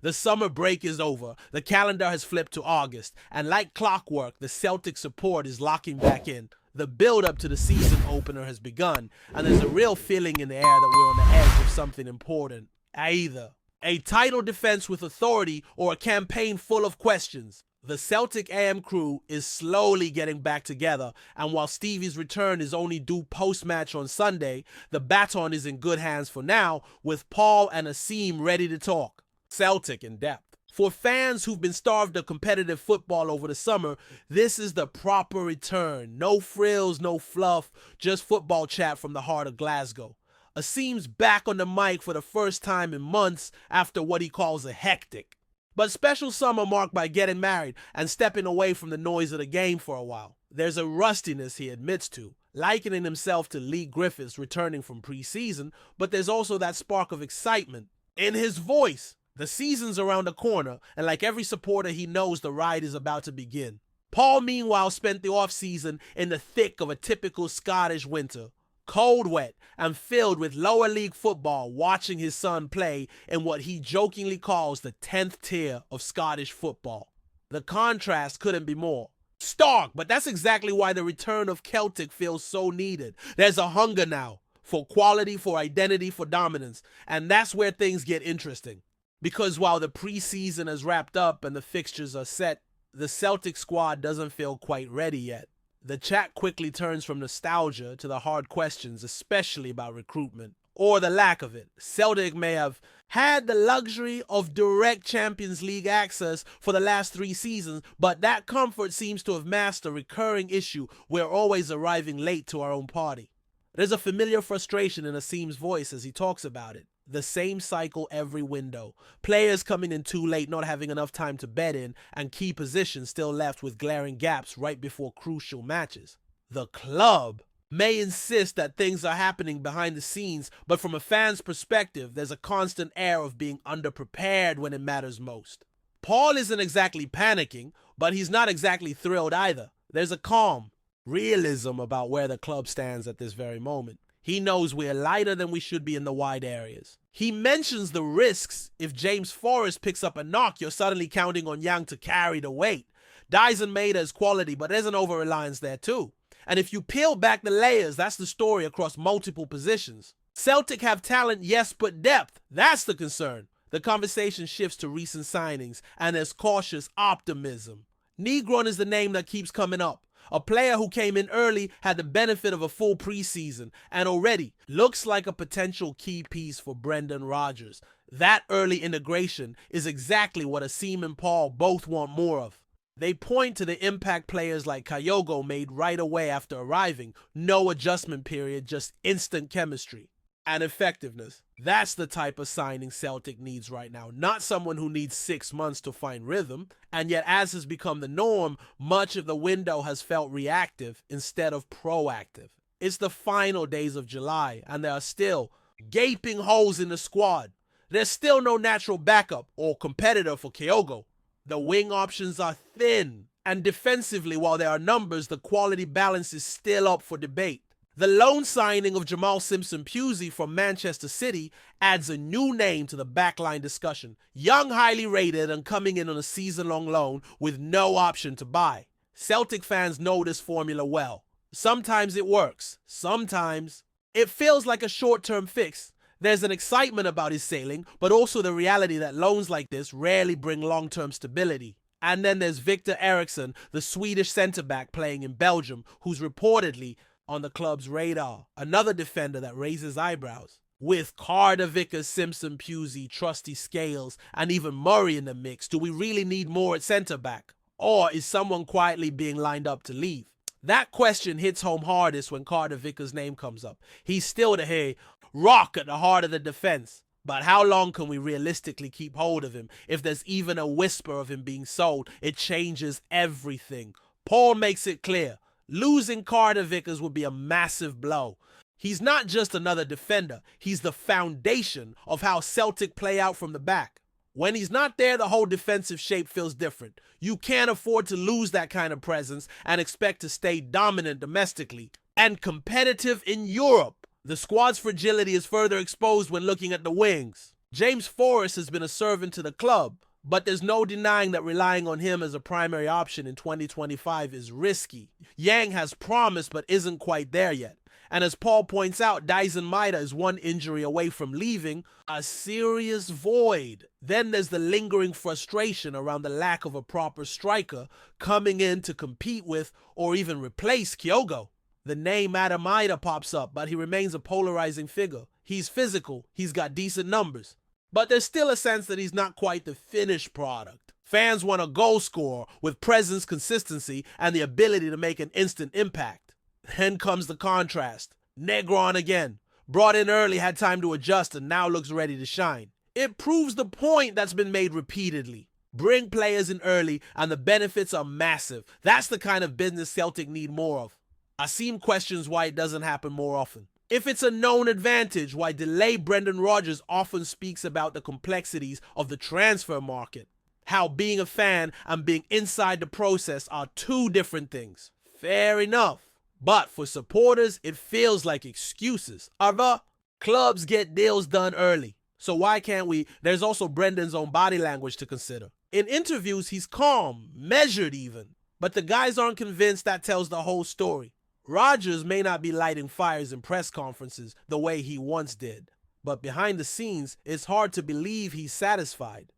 The summer break is over, the calendar has flipped to August, and like clockwork, the Celtic support is locking back in. The build-up to the season opener has begun, and there's a real feeling in the air that we're on the edge of something important. Either a title defense with authority or a campaign full of questions. The Celtic AM crew is slowly getting back together, and while Stevie's return is only due post-match on Sunday, the baton is in good hands for now, with Paul and Asim ready to talk. Celtic in depth. For fans who've been starved of competitive football over the summer, this is the proper return. No frills, no fluff, just football chat from the heart of Glasgow. Asim's back on the mic for the first time in months after what he calls a hectic, but special summer marked by getting married and stepping away from the noise of the game for a while. There's a rustiness he admits to, likening himself to Lee Griffiths returning from pre-season, but there's also that spark of excitement in his voice. The season's around the corner, and like every supporter, he knows the ride is about to begin. Paul, meanwhile, spent the off-season in the thick of a typical Scottish winter. Cold, wet, and filled with lower league football, watching his son play in what he jokingly calls the 10th tier of Scottish football. The contrast couldn't be more stark, but that's exactly why the return of Celtic feels so needed. There's a hunger now for quality, for identity, for dominance, and that's where things get interesting. Because while the preseason has wrapped up and the fixtures are set, the Celtic squad doesn't feel quite ready yet. The chat quickly turns from nostalgia to the hard questions, especially about recruitment, or the lack of it. Celtic may have had the luxury of direct Champions League access for the last 3 seasons, but that comfort seems to have masked a recurring issue: we're always arriving late to our own party. There's a familiar frustration in Asim's voice as he talks about it. The same cycle every window. Players coming in too late, not having enough time to bed in, and key positions still left with glaring gaps right before crucial matches. The club may insist that things are happening behind the scenes, but from a fan's perspective, there's a constant air of being underprepared when it matters most. Paul isn't exactly panicking, but he's not exactly thrilled either. There's a calm realism about where the club stands at this very moment. He knows we're lighter than we should be in the wide areas. He mentions the risks. If James Forrest picks up a knock, you're suddenly counting on Young to carry the weight. Dyson Maeda is quality, but there's an over-reliance there too. And if you peel back the layers, that's the story across multiple positions. Celtic have talent, yes, but depth. That's the concern. The conversation shifts to recent signings, and there's cautious optimism. Negron is the name that keeps coming up. A player who came in early, had the benefit of a full preseason, and already looks like a potential key piece for Brendan Rodgers. That early integration is exactly what Asim and Paul both want more of. They point to the impact players like Kyogo made right away after arriving. No adjustment period, just instant chemistry and effectiveness. That's the type of signing Celtic needs right now, not someone who needs 6 months to find rhythm. And yet, as has become the norm, much of the window has felt reactive instead of proactive. It's the final days of July, and there are still gaping holes in the squad. There's still no natural backup or competitor for Kyogo. The wing options are thin, and defensively, while there are numbers, the quality balance is still up for debate. The loan signing of Jamal Simpson-Pusey from Manchester City adds a new name to the backline discussion. Young, highly rated, and coming in on a season-long loan with no option to buy. Celtic fans know this formula well. Sometimes it works. Sometimes it feels like a short-term fix. There's an excitement about his sailing, but also the reality that loans like this rarely bring long-term stability. And then there's Victor Eriksson, the Swedish centre-back playing in Belgium, who's reportedly on the club's radar. Another defender that raises eyebrows. With Carter Vickers, Simpson, Pusey, Trusty Scales, and even Murray in the mix, do we really need more at centre-back? Or is someone quietly being lined up to leave? That question hits home hardest when Carter Vickers' name comes up. He's still the rock at the heart of the defence. But how long can we realistically keep hold of him? If there's even a whisper of him being sold, it changes everything. Paul makes it clear. Losing Carter Vickers would be a massive blow. He's not just another defender. He's the foundation of how Celtic play out from the back. When he's not there, the whole defensive shape feels different. You can't afford to lose that kind of presence and expect to stay dominant domestically and competitive in Europe. The squad's fragility is further exposed when looking at the wings. James Forrest has been a servant to the club, but there's no denying that relying on him as a primary option in 2025 is risky. Yang has promise but isn't quite there yet. And as Paul points out, Dyson Maeda is one injury away from leaving a serious void. Then there's the lingering frustration around the lack of a proper striker coming in to compete with or even replace Kyogo. The name Adam Maeda pops up, but he remains a polarizing figure. He's physical, he's got decent numbers, but there's still a sense that he's not quite the finished product. Fans want a goal scorer with presence, consistency, and the ability to make an instant impact. Then comes the contrast. Negron again. Brought in early, had time to adjust, and now looks ready to shine. It proves the point that's been made repeatedly. Bring players in early, and the benefits are massive. That's the kind of business Celtic need more of. Asim questions why it doesn't happen more often. If it's a known advantage, why delay Brendan Rodgers often speaks about the complexities of the transfer market. How being a fan and being inside the process are two different things. Fair enough. But for supporters, it feels like excuses. Other clubs get deals done early. So why can't we? There's also Brendan's own body language to consider. In interviews, he's calm, measured even. But the guys aren't convinced that tells the whole story. Rodgers may not be lighting fires in press conferences the way he once did. But behind the scenes, it's hard to believe he's satisfied.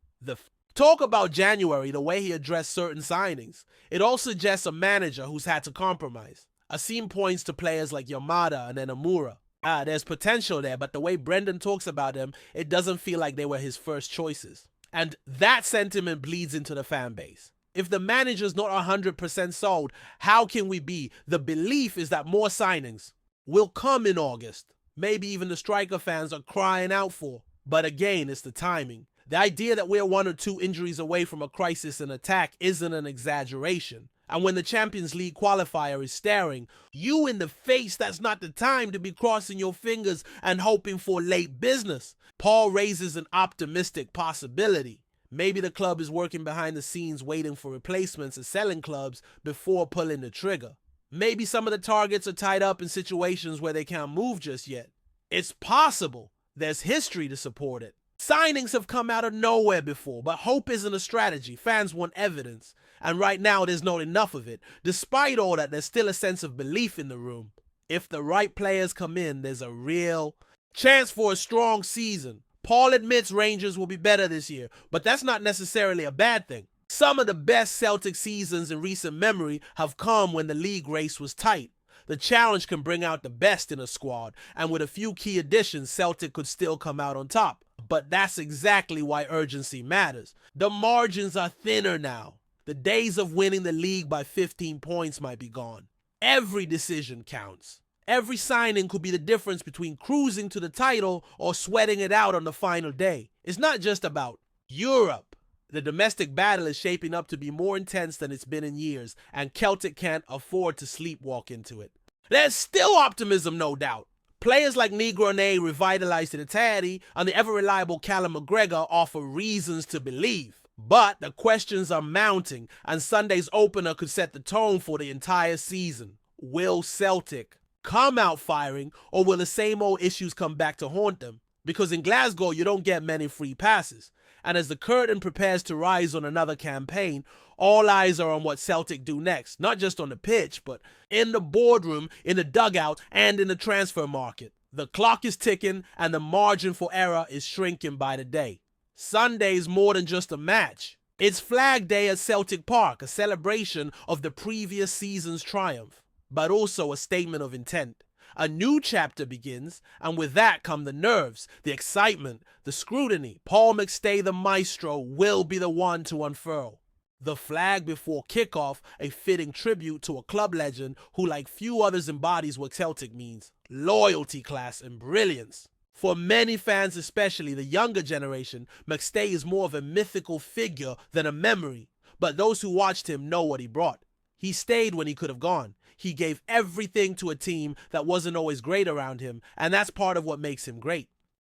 Talk about January, the way he addressed certain signings. It all suggests a manager who's had to compromise. Asim points to players like Yamada and Enamura. There's potential there, but the way Brendan talks about them, it doesn't feel like they were his first choices. And that sentiment bleeds into the fan base. If the manager's not 100% sold, how can we be? The belief is that more signings will come in August. Maybe even the striker fans are crying out for. But again, it's the timing. The idea that we're 1 or 2 injuries away from a crisis in attack isn't an exaggeration. And when the Champions League qualifier is staring you in the face, that's not the time to be crossing your fingers and hoping for late business. Paul raises an optimistic possibility. Maybe the club is working behind the scenes waiting for replacements and selling clubs before pulling the trigger. Maybe some of the targets are tied up in situations where they can't move just yet. It's possible. There's history to support it. Signings have come out of nowhere before, but hope isn't a strategy. Fans want evidence. And right now, there's not enough of it. Despite all that, there's still a sense of belief in the room. If the right players come in, there's a real chance for a strong season. Paul admits Rangers will be better this year, but that's not necessarily a bad thing. Some of the best Celtic seasons in recent memory have come when the league race was tight. The challenge can bring out the best in a squad, and with a few key additions, Celtic could still come out on top. But that's exactly why urgency matters. The margins are thinner now. The days of winning the league by 15 points might be gone. Every decision counts. Every signing could be the difference between cruising to the title or sweating it out on the final day. It's not just about Europe. The domestic battle is shaping up to be more intense than it's been in years, and Celtic can't afford to sleepwalk into it. There's still optimism, no doubt. Players like Negron revitalized the entirety, and the ever-reliable Callum McGregor offer reasons to believe. But the questions are mounting, and Sunday's opener could set the tone for the entire season. Will Celtic come out firing, or will the same old issues come back to haunt them? Because in Glasgow, you don't get many free passes. And as the curtain prepares to rise on another campaign, all eyes are on what Celtic do next. Not just on the pitch, but in the boardroom, in the dugout, and in the transfer market. The clock is ticking, and the margin for error is shrinking by the day. Sunday's more than just a match. It's Flag Day at Celtic Park, a celebration of the previous season's triumph, but also a statement of intent. A new chapter begins, and with that come the nerves, the excitement, the scrutiny. Paul McStay, the maestro, will be the one to unfurl the flag before kickoff, a fitting tribute to a club legend who, like few others, embodies what Celtic means: loyalty, class, and brilliance. For many fans, especially the younger generation, McStay is more of a mythical figure than a memory. But those who watched him know what he brought. He stayed when he could have gone. He gave everything to a team that wasn't always great around him, and that's part of what makes him great.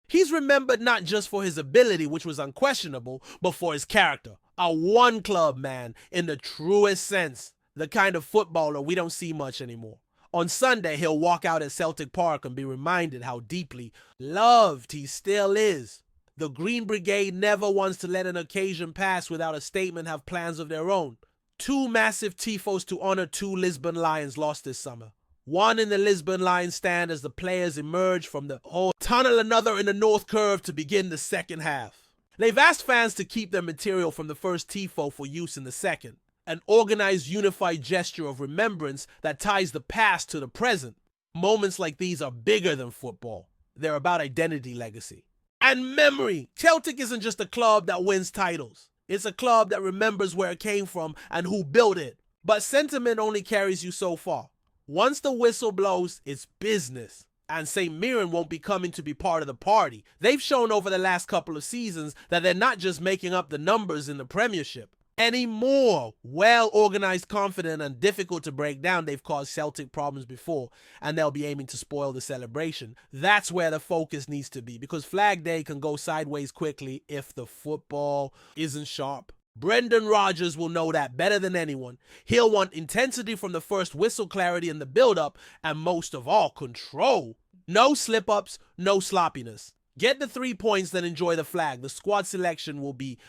He's remembered not just for his ability, which was unquestionable, but for his character. A one-club man in the truest sense, the kind of footballer we don't see much anymore. On Sunday, he'll walk out at Celtic Park and be reminded how deeply loved he still is. The Green Brigade never wants to let an occasion pass without a statement have plans of their own. 2 massive tifos to honor 2 Lisbon Lions lost this summer. One in the Lisbon Lions stand as the players emerge from the tunnel, another in the North Curve to begin the second half. They've asked fans to keep their material from the first tifo for use in the second, an organized, unified gesture of remembrance that ties the past to the present. Moments like these are bigger than football. They're about identity, legacy, and memory. Celtic isn't just a club that wins titles. It's a club that remembers where it came from and who built it. But sentiment only carries you so far. Once the whistle blows, it's business. And St. Mirren won't be coming to be part of the party. They've shown over the last couple of seasons that they're not just making up the numbers in the Premiership anymore. Well-organized, confident, and difficult to break down, they've caused Celtic problems before, and they'll be aiming to spoil the celebration. That's where the focus needs to be, because Flag Day can go sideways quickly if the football isn't sharp. Brendan Rodgers will know that better than anyone. He'll want intensity from the first whistle, clarity in the build-up, and most of all, control. No slip-ups, no sloppiness. Get the 3 points, then enjoy the flag. The squad selection will be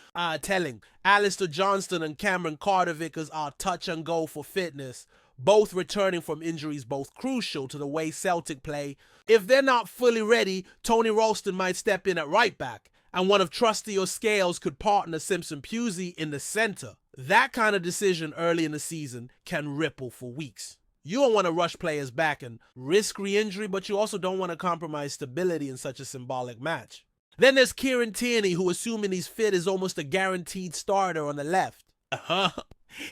telling. Alistair Johnston and Cameron Carter-Vickers are touch and go for fitness. Both returning from injuries, both crucial to the way Celtic play. If they're not fully ready, Tony Ralston might step in at right back, and one of Trusty or Scales could partner Simpson Pusey in the center. That kind of decision early in the season can ripple for weeks. You don't want to rush players back and risk re-injury, but you also don't want to compromise stability in such a symbolic match. Then there's Kieran Tierney, who, assuming he's fit, is almost a guaranteed starter on the left.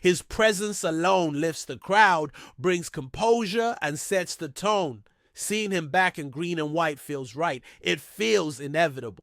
His presence alone lifts the crowd, brings composure, and sets the tone. Seeing him back in green and white feels right. It feels inevitable.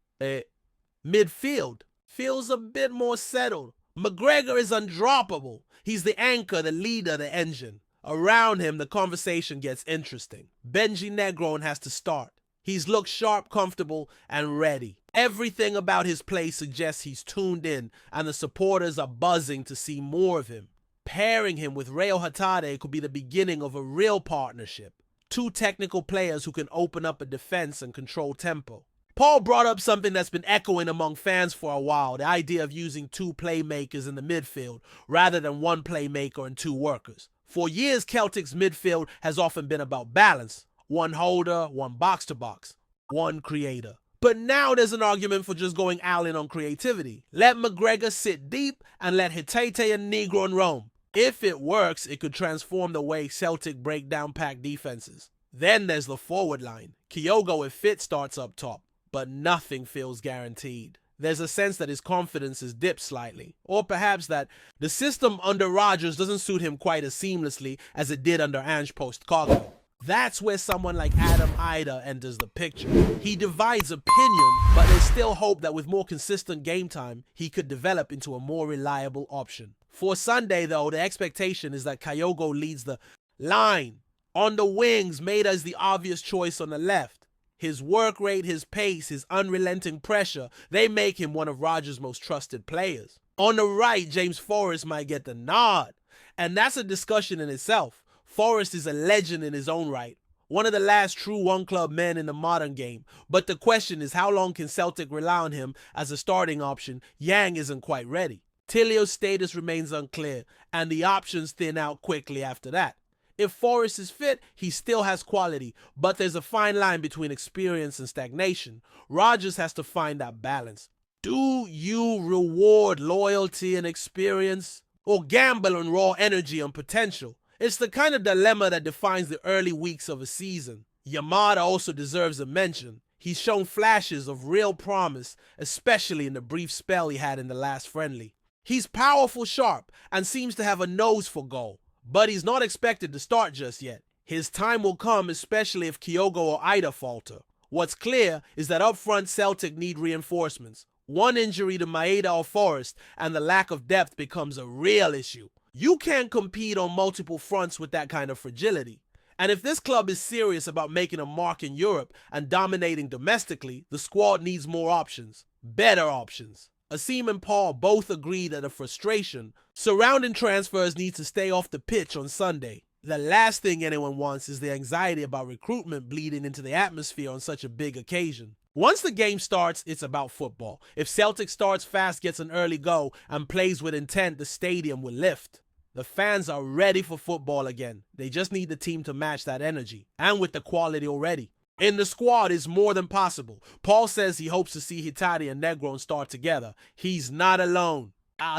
Midfield feels a bit more settled. McGregor is undroppable. He's the anchor, the leader, the engine. Around him, the conversation gets interesting. Benji Negron has to start. He's looked sharp, comfortable, and ready. Everything about his play suggests he's tuned in, and the supporters are buzzing to see more of him. Pairing him with Rayo Hatade could be the beginning of a real partnership. 2 technical players who can open up a defense and control tempo. Paul brought up something that's been echoing among fans for a while, the idea of using 2 playmakers in the midfield rather than 1 playmaker and 2 workers. For years, Celtic's midfield has often been about balance. 1 holder, 1 box-to-box, 1 creator. But now there's an argument for just going all in on creativity. Let McGregor sit deep and let Hitete and Negron roam. If it works, it could transform the way Celtic break down packed defenses. Then there's the forward line. Kyogo, if fit, starts up top, but nothing feels guaranteed. There's a sense that his confidence has dipped slightly, or perhaps that the system under Rodgers doesn't suit him quite as seamlessly as it did under Ange Postecoglou. That's where someone like Adam Ida enters the picture. He divides opinion, but there's still hope that with more consistent game time, he could develop into a more reliable option. For Sunday, though, the expectation is that Kyogo leads the line. On the wings, Maeda is the obvious choice on the left. His work rate, his pace, his unrelenting pressure, they make him one of Rodgers' most trusted players. On the right, James Forrest might get the nod, and that's a discussion in itself. Forrest is a legend in his own right, one of the last true one-club men in the modern game, but the question is, how long can Celtic rely on him as a starting option? Yang isn't quite ready. Tilio's status remains unclear, and the options thin out quickly after that. If Forrest is fit, he still has quality, but there's a fine line between experience and stagnation. Rodgers has to find that balance. Do you reward loyalty and experience, or gamble on raw energy and potential? It's the kind of dilemma that defines the early weeks of a season. Yamada also deserves a mention. He's shown flashes of real promise, especially in the brief spell he had in the last friendly. He's powerful, sharp, and seems to have a nose for goal. But he's not expected to start just yet. His time will come, especially if Kyogo or Ida falter. What's clear is that up front, Celtic need reinforcements. One injury to Maeda or Forrest, and the lack of depth becomes a real issue. You can't compete on multiple fronts with that kind of fragility. And if this club is serious about making a mark in Europe and dominating domestically, the squad needs more options, better options. Asim and Paul both agree that the frustration surrounding transfers needs to stay off the pitch on Sunday. The last thing anyone wants is the anxiety about recruitment bleeding into the atmosphere on such a big occasion. Once the game starts, it's about football. If Celtic starts fast, gets an early go, and plays with intent, the stadium will lift. The fans are ready for football again. They just need the team to match that energy, and with the quality already. In the squad is more than possible. Paul says he hopes to see Hitadi and Negron start together. He's not alone.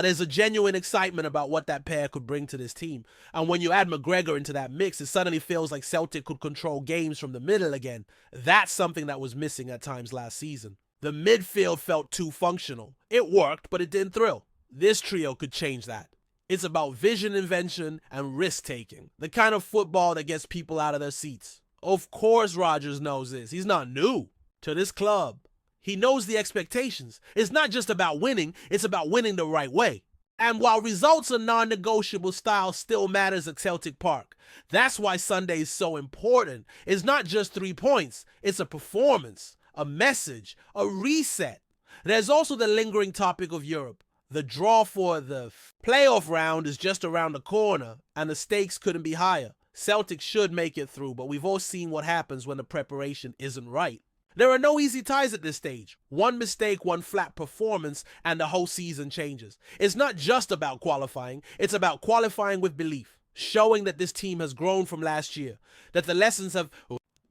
There's a genuine excitement about what that pair could bring to this team. And when you add McGregor into that mix, it suddenly feels like Celtic could control games from the middle again. That's something that was missing at times last season. The midfield felt too functional. It worked, but it didn't thrill. This trio could change that. It's about vision invention and risk-taking. The kind of football that gets people out of their seats. Of course Rodgers knows this. He's not new to this club. He knows the expectations. It's not just about winning, it's about winning the right way. And while results are non-negotiable, style still matters at Celtic Park. That's why Sunday is so important. It's not just 3 points, it's a performance, a message, a reset. There's also the lingering topic of Europe. The draw for the playoff round is just around the corner, and the stakes couldn't be higher. Celtic should make it through, but we've all seen what happens when the preparation isn't right. There are no easy ties at this stage. One mistake, one flat performance, and the whole season changes. It's not just about qualifying, it's about qualifying with belief, showing that this team has grown from last year, that the lessons have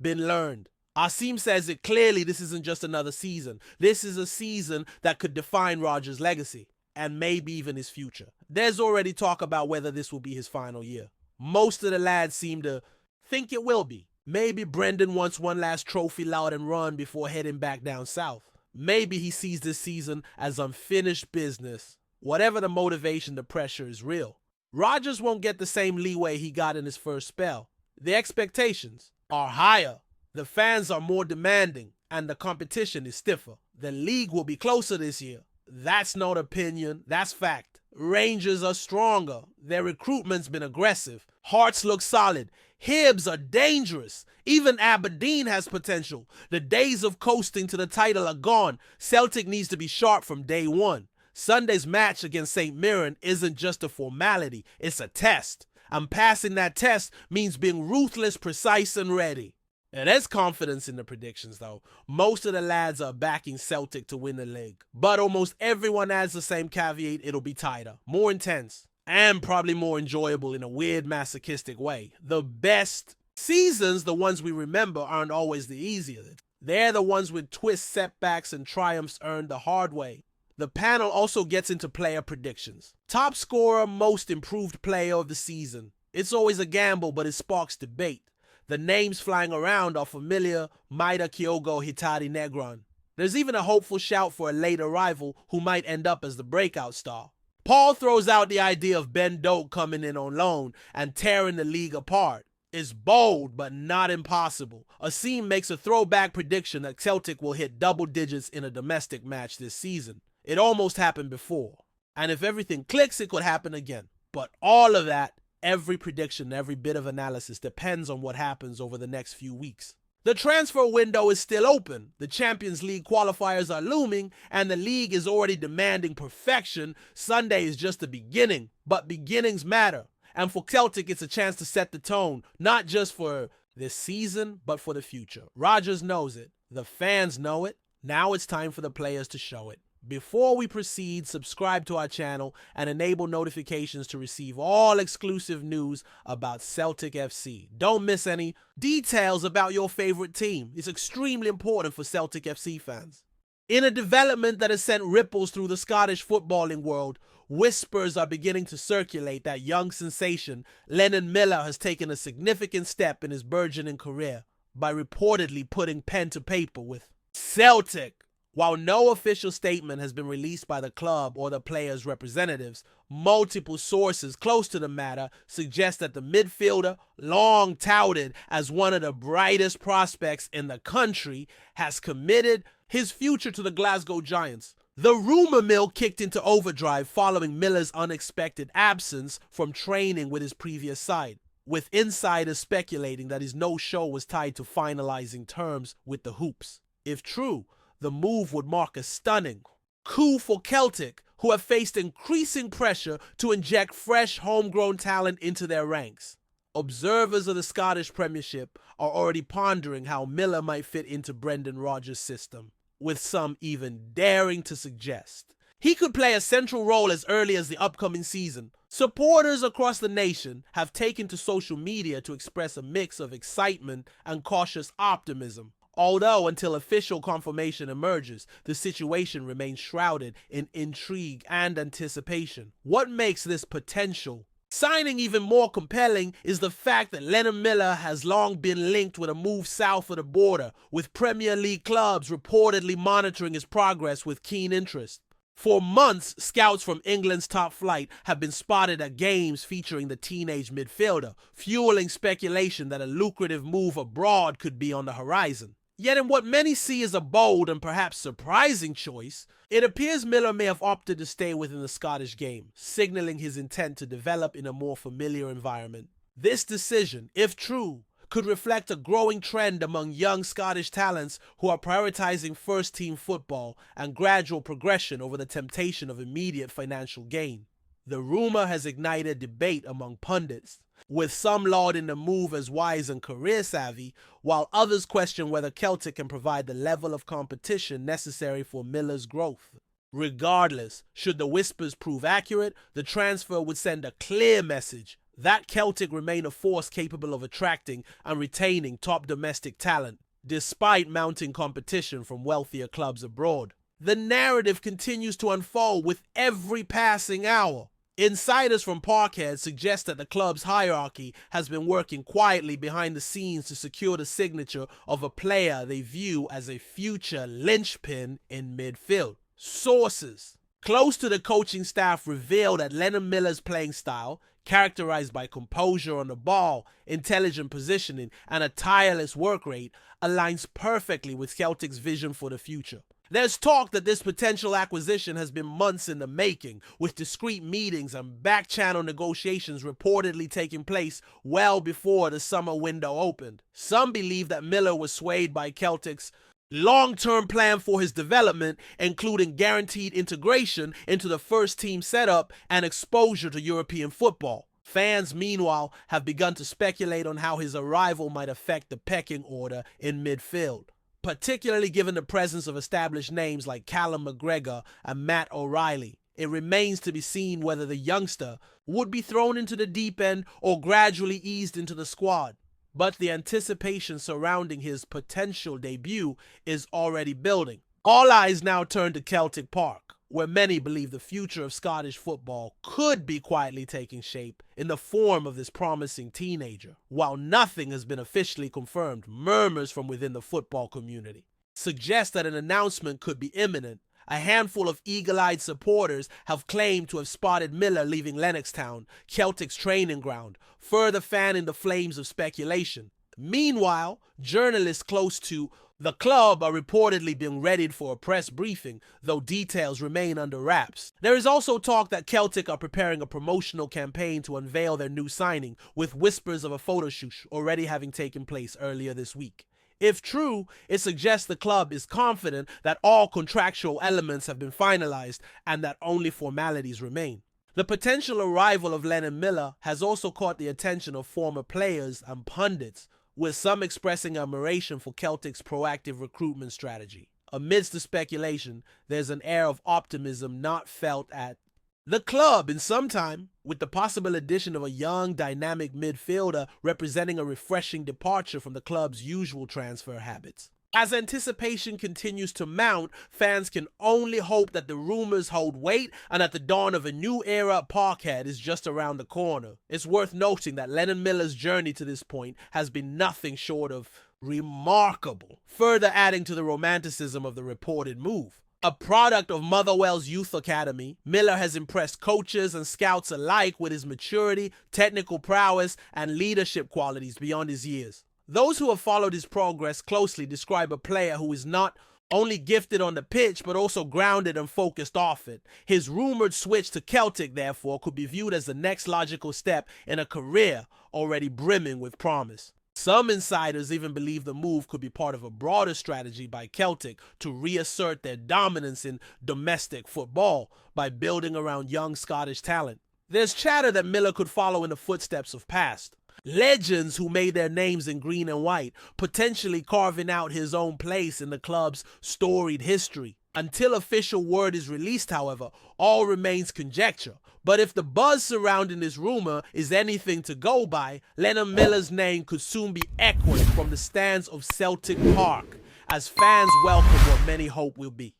been learned. Asim says it clearly, this isn't just another season. This is a season that could define Rodgers' legacy, and maybe even his future. There's already talk about whether this will be his final year. Most of the lads seem to think it will be. Maybe Brendan wants one last trophy loud and run before heading back down south. Maybe he sees this season as unfinished business. Whatever the motivation, the pressure is real. Rodgers won't get the same leeway he got in his first spell. The expectations are higher. The fans are more demanding, and the competition is stiffer. The league will be closer this year. That's not opinion, that's fact. Rangers are stronger. Their recruitment's been aggressive. Hearts look solid. Hibs are dangerous. Even Aberdeen has potential. The days of coasting to the title are gone. Celtic needs to be sharp from day one. Sunday's match against St. Mirren isn't just a formality, it's a test. And passing that test means being ruthless, precise, and ready. And there's confidence in the predictions, though. Most of the lads are backing Celtic to win the league. But almost everyone adds the same caveat: it'll be tighter, more intense, and probably more enjoyable in a weird masochistic way. The best seasons, the ones we remember, aren't always the easiest. They're the ones with twists, setbacks, and triumphs earned the hard way. The panel also gets into player predictions. Top scorer, most improved player of the season. It's always a gamble, but it sparks debate. The names flying around are familiar: Maida, Kyogo, Hitadi, Negron. There's even a hopeful shout for a late arrival who might end up as the breakout star. Paul throws out the idea of Ben Doak coming in on loan and tearing the league apart. It's bold, but not impossible. Asim makes a throwback prediction that Celtic will hit double digits in a domestic match this season. It almost happened before. And if everything clicks, it could happen again. But all of that, every prediction, every bit of analysis depends on what happens over the next few weeks. The transfer window is still open. The Champions League qualifiers are looming, and the league is already demanding perfection. Sunday is just the beginning, but beginnings matter. And for Celtic, it's a chance to set the tone, not just for this season, but for the future. Rodgers knows it. The fans know it. Now it's time for the players to show it. Before we proceed, subscribe to our channel and enable notifications to receive all exclusive news about Celtic FC. Don't miss any details about your favorite team. It's extremely important for Celtic FC fans. In a development that has sent ripples through the Scottish footballing world, whispers are beginning to circulate that young sensation Lennon Miller has taken a significant step in his burgeoning career by reportedly putting pen to paper with Celtic. While no official statement has been released by the club or the players' representatives, multiple sources close to the matter suggest that the midfielder, long touted as one of the brightest prospects in the country, has committed his future to the Glasgow Giants. The rumor mill kicked into overdrive following Miller's unexpected absence from training with his previous side, with insiders speculating that his no-show was tied to finalizing terms with the Hoops. If true, the move would mark a stunning coup for Celtic, who have faced increasing pressure to inject fresh homegrown talent into their ranks. Observers of the Scottish Premiership are already pondering how Miller might fit into Brendan Rodgers' system, with some even daring to suggest he could play a central role as early as the upcoming season. Supporters across the nation have taken to social media to express a mix of excitement and cautious optimism. Although, until official confirmation emerges, the situation remains shrouded in intrigue and anticipation. What makes this potential signing even more compelling is the fact that Lennon Miller has long been linked with a move south of the border, with Premier League clubs reportedly monitoring his progress with keen interest. For months, scouts from England's top flight have been spotted at games featuring the teenage midfielder, fueling speculation that a lucrative move abroad could be on the horizon. Yet in what many see as a bold and perhaps surprising choice, it appears Miller may have opted to stay within the Scottish game, signaling his intent to develop in a more familiar environment. This decision, if true, could reflect a growing trend among young Scottish talents who are prioritizing first-team football and gradual progression over the temptation of immediate financial gain. The rumor has ignited debate among pundits, with some lauding the move as wise and career-savvy, while others question whether Celtic can provide the level of competition necessary for Miller's growth. Regardless, should the whispers prove accurate, the transfer would send a clear message that Celtic remain a force capable of attracting and retaining top domestic talent, despite mounting competition from wealthier clubs abroad. The narrative continues to unfold with every passing hour. Insiders from Parkhead suggest that the club's hierarchy has been working quietly behind the scenes to secure the signature of a player they view as a future linchpin in midfield. Sources close to the coaching staff reveal that Lennon Miller's playing style, characterized by composure on the ball, intelligent positioning, and a tireless work rate, aligns perfectly with Celtic's vision for the future. There's talk that this potential acquisition has been months in the making, with discreet meetings and back-channel negotiations reportedly taking place well before the summer window opened. Some believe that Miller was swayed by Celtic's long-term plan for his development, including guaranteed integration into the first-team setup and exposure to European football. Fans, meanwhile, have begun to speculate on how his arrival might affect the pecking order in midfield, particularly given the presence of established names like Callum McGregor and Matt O'Reilly. It remains to be seen whether the youngster would be thrown into the deep end or gradually eased into the squad. But the anticipation surrounding his potential debut is already building. All eyes now turn to Celtic Park, where many believe the future of Scottish football could be quietly taking shape in the form of this promising teenager. While nothing has been officially confirmed, murmurs from within the football community suggest that an announcement could be imminent. A handful of eagle-eyed supporters have claimed to have spotted Miller leaving Lennoxtown, Celtic's training ground, further fanning the flames of speculation. Meanwhile, journalists close to the club are reportedly being readied for a press briefing, though details remain under wraps. There is also talk that Celtic are preparing a promotional campaign to unveil their new signing, with whispers of a photo shoot already having taken place earlier this week. If true, it suggests the club is confident that all contractual elements have been finalized and that only formalities remain. The potential arrival of Lennon Miller has also caught the attention of former players and pundits, with some expressing admiration for Celtic's proactive recruitment strategy. Amidst the speculation, there's an air of optimism not felt at the club in some time, with the possible addition of a young, dynamic midfielder representing a refreshing departure from the club's usual transfer habits. As anticipation continues to mount, fans can only hope that the rumors hold weight and that the dawn of a new era at Parkhead is just around the corner. It's worth noting that Lennon Miller's journey to this point has been nothing short of remarkable, further adding to the romanticism of the reported move. A product of Motherwell's Youth Academy, Miller has impressed coaches and scouts alike with his maturity, technical prowess, and leadership qualities beyond his years. Those who have followed his progress closely describe a player who is not only gifted on the pitch, but also grounded and focused off it. His rumored switch to Celtic, therefore, could be viewed as the next logical step in a career already brimming with promise. Some insiders even believe the move could be part of a broader strategy by Celtic to reassert their dominance in domestic football by building around young Scottish talent. There's chatter that Miller could follow in the footsteps of past Legends who made their names in green and white, potentially carving out his own place in the club's storied history. Until official word is released, however, all remains conjecture. But if the buzz surrounding this rumor is anything to go by, Lennon Miller's name could soon be echoing from the stands of Celtic Park as fans welcome what many hope will be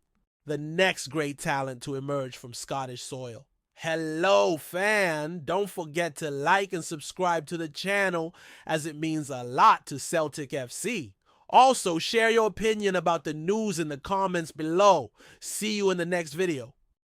the next great talent to emerge from Scottish soil. Hello, fan! Don't forget to like and subscribe to the channel as it means a lot to Celtic FC. Also, share your opinion about the news in the comments below. See you in the next video.